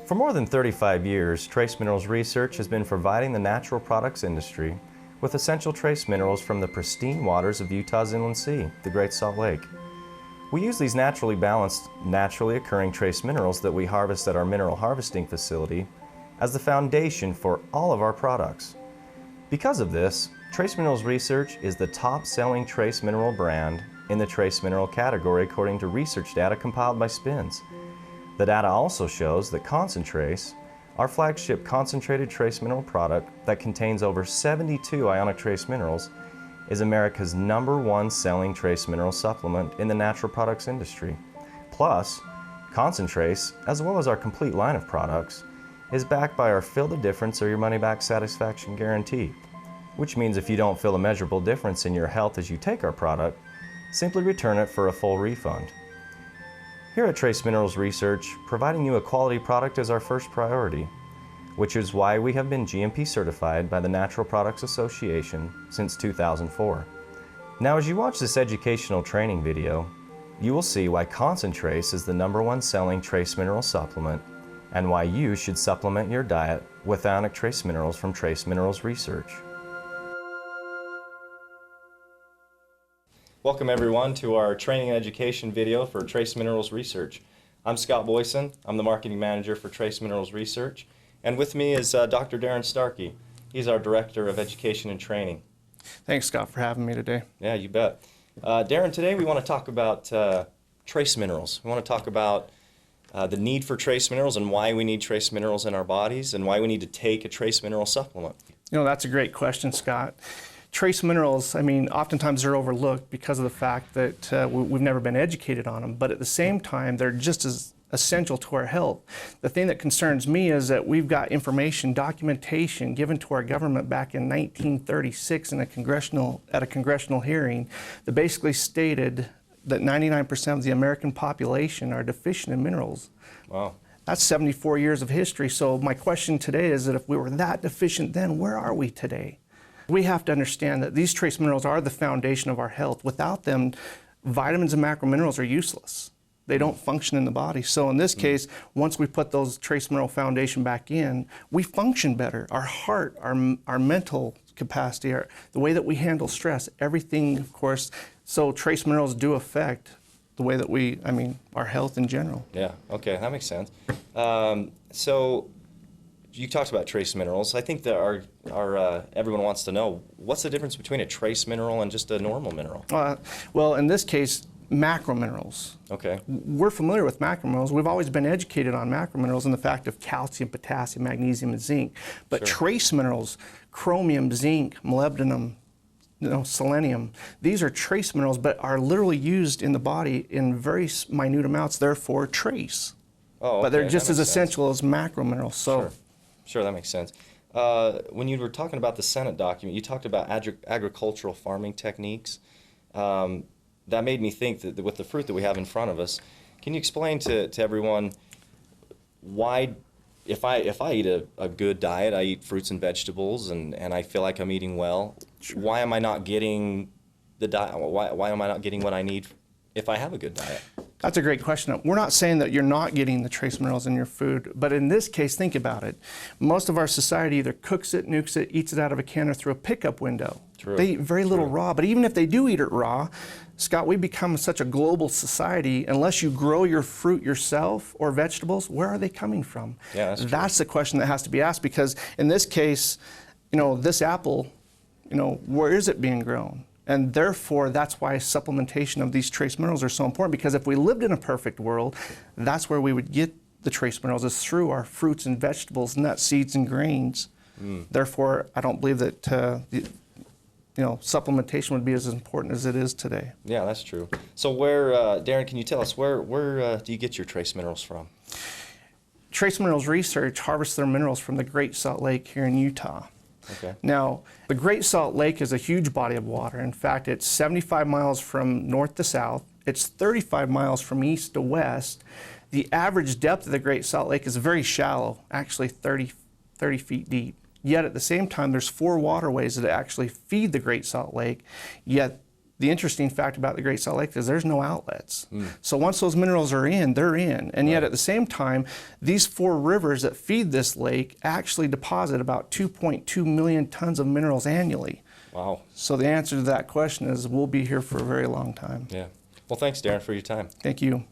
For more than 35 years, trace minerals research has been providing the natural products industry with essential trace minerals from the pristine waters of Utah's inland sea, the Great Salt Lake. We use these naturally balanced, naturally occurring trace minerals that we harvest at our mineral harvesting facility as the foundation for all of our products. Because of this, Trace Minerals Research is the top-selling trace mineral brand in the trace mineral category according to research data compiled by Spins. The data also shows that Concentrace, our flagship concentrated trace mineral product that contains over 72 ionic trace minerals, is America's #1 selling trace mineral supplement in the natural products industry. Plus, Concentrace, as well as our complete line of products, is backed by our Feel the Difference or Your Money Back Satisfaction Guarantee, which means if you don't feel a measurable difference in your health as you take our product, simply return it for a full refund. Here at Trace Minerals Research, providing you a quality product is our first priority, which is why we have been GMP certified by the Natural Products Association since 2004. Now, as you watch this educational training video, you will see why Concentrace is the #1 selling trace mineral supplement and why you should supplement your diet with ionic trace minerals from Trace Minerals Research. Welcome everyone to our training and education video for Trace Minerals Research. I'm Scott Boyson. I'm the marketing manager for Trace Minerals Research. And with me is Dr. Darren Starkey. He's our director of education and training. Thanks, Scott, for having me today. Yeah, you bet. Darren, today we want to talk about trace minerals. We want to talk about the need for trace minerals and why we need trace minerals in our bodies and why we need to take a trace mineral supplement. You know, that's a great question, Scott. Trace minerals, I mean, oftentimes they're overlooked because of the fact that we've never been educated on them, but at the same time, they're just as essential to our health. The thing that concerns me is that we've got information, documentation given to our government back in 1936 at a congressional hearing that basically stated that 99% of the American population are deficient in minerals. Wow. That's 74 years of history. So my question today is that if we were that deficient then, where are we today? We have to understand that these trace minerals are the foundation of our health. Without them, vitamins and macrominerals are useless. They don't function in the body. So in this case, once we put those trace mineral foundation back in, we function better. Our heart, our mental capacity, the way that we handle stress, everything, of course. So trace minerals do affect the way that our health in general. Yeah, okay, that makes sense. So you talked about trace minerals. I think that everyone wants to know, what's the difference between a trace mineral and just a normal mineral? Well, in this case, macrominerals. Okay. We're familiar with macrominerals. We've always been educated on macrominerals and the fact of calcium, potassium, magnesium, and zinc. But Sure. Trace minerals, chromium, zinc, molybdenum, selenium, these are trace minerals but are literally used in the body in very minute amounts, therefore trace. Oh, okay. But they're just as sense. essential as macrominerals. So. Sure, that makes sense. When you were talking about the Senate document, you talked about agricultural farming techniques. That made me think that with the fruit that we have in front of us, can you explain to everyone why, if I eat a good diet, I eat fruits and vegetables, and I feel like I'm eating well, Sure. Why am I not getting the diet? Why am I not getting what I need if I have a good diet? That's a great question. We're not saying that you're not getting the trace minerals in your food, but in this case, think about it. Most of our society either cooks it, nukes it, eats it out of a can or through a pickup window. True. They eat very little raw, but even if they do eat it raw, Scott, we become such a global society, unless you grow your fruit yourself or vegetables, where are they coming from? Yeah, that's the question that has to be asked, because in this case, this apple, where is it being grown? And therefore, that's why supplementation of these trace minerals are so important, because if we lived in a perfect world, that's where we would get the trace minerals, is through our fruits and vegetables, nuts, seeds, and grains. Therefore, I don't believe that supplementation would be as important as it is today. Yeah, that's true. So where, Darren, can you tell us, where do you get your trace minerals from? Trace Minerals Research harvests their minerals from the Great Salt Lake here in Utah. Okay. Now, the Great Salt Lake is a huge body of water. In fact, it's 75 miles from north to south. It's 35 miles from east to west. The average depth of the Great Salt Lake is very shallow, actually 30 feet deep. Yet at the same time, there's 4 waterways that actually feed the Great Salt Lake, yet the interesting fact about the Great Salt Lake is there's no outlets. So once those minerals are in, they're in. And yet at the same time, these 4 rivers that feed this lake actually deposit about 2.2 million tons of minerals annually. Wow. So the answer to that question is we'll be here for a very long time. Yeah. Well, thanks, Darren, for your time. Thank you.